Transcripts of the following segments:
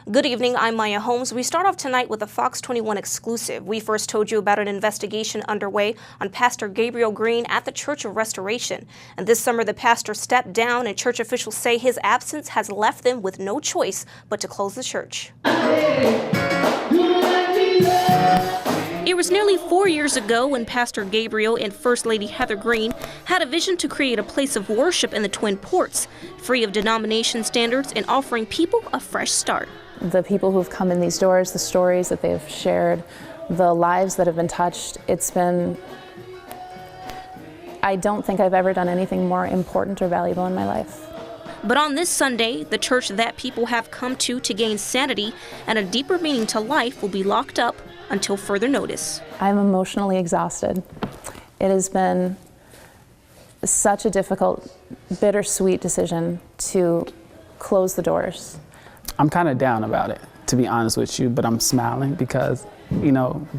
Good evening, I'm Maya Holmes. We start off tonight with a Fox 21 exclusive. We first told you about an investigation underway on Pastor Gabriel Green at the Church of Restoration. And this summer, the pastor stepped down, and church officials say his absence has left them with no choice but to close the church. It was nearly 4 years ago when Pastor Gabriel and First Lady Heather Green had a vision to create a place of worship in the Twin Ports, free of denomination standards and offering people a fresh start. The people who've come in these doors, the stories that they've shared, the lives that have been touched, I don't think I've ever done anything more important or valuable in my life. But on this Sunday, the church that people have come to gain sanity and a deeper meaning to life will be locked up until further notice. I'm emotionally exhausted. It has been such a difficult, bittersweet decision to close the doors. I'm kind of down about it, to be honest with you, but I'm smiling because,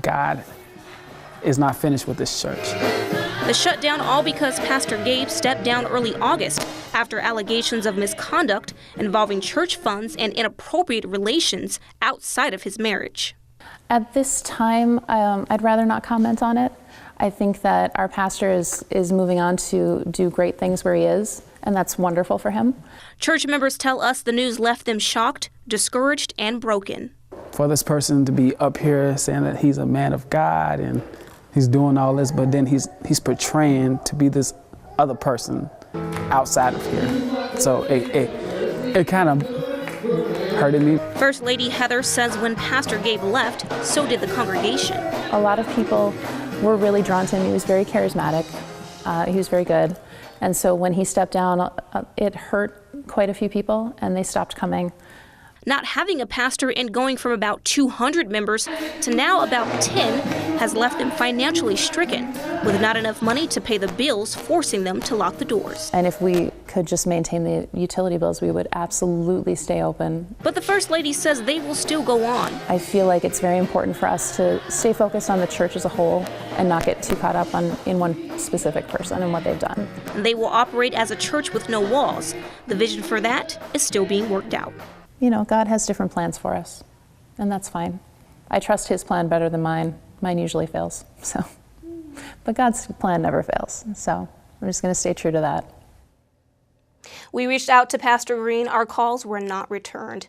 God is not finished with this church. The shutdown all because Pastor Gabe stepped down early August after allegations of misconduct involving church funds and inappropriate relations outside of his marriage. At this time, I'd rather not comment on it. I think that our pastor is moving on to do great things where he is, and that's wonderful for him. Church members tell us the news left them shocked, discouraged, and broken. For this person to be up here saying that he's a man of God and he's doing all this, but then he's portraying to be this other person outside of here. So it kind of hurted me. First Lady Heather says when Pastor Gabe left, so did the congregation. A lot of people were really drawn to him. He was very charismatic. He was very good. And so when he stepped down, it hurt quite a few people, and they stopped coming. Not having a pastor and going from about 200 members to now about 10 has left them financially stricken, with not enough money to pay the bills, forcing them to lock the doors. And if we could just maintain the utility bills, we would absolutely stay open. But the First Lady says they will still go on. I feel like it's very important for us to stay focused on the church as a whole and not get too caught up in one specific person and what they've done. They will operate as a church with no walls. The vision for that is still being worked out. God has different plans for us, and that's fine. I trust his plan better than mine. Mine usually fails, but God's plan never fails, so I'm just going to stay true to that. We reached out to Pastor Green. Our calls were not returned.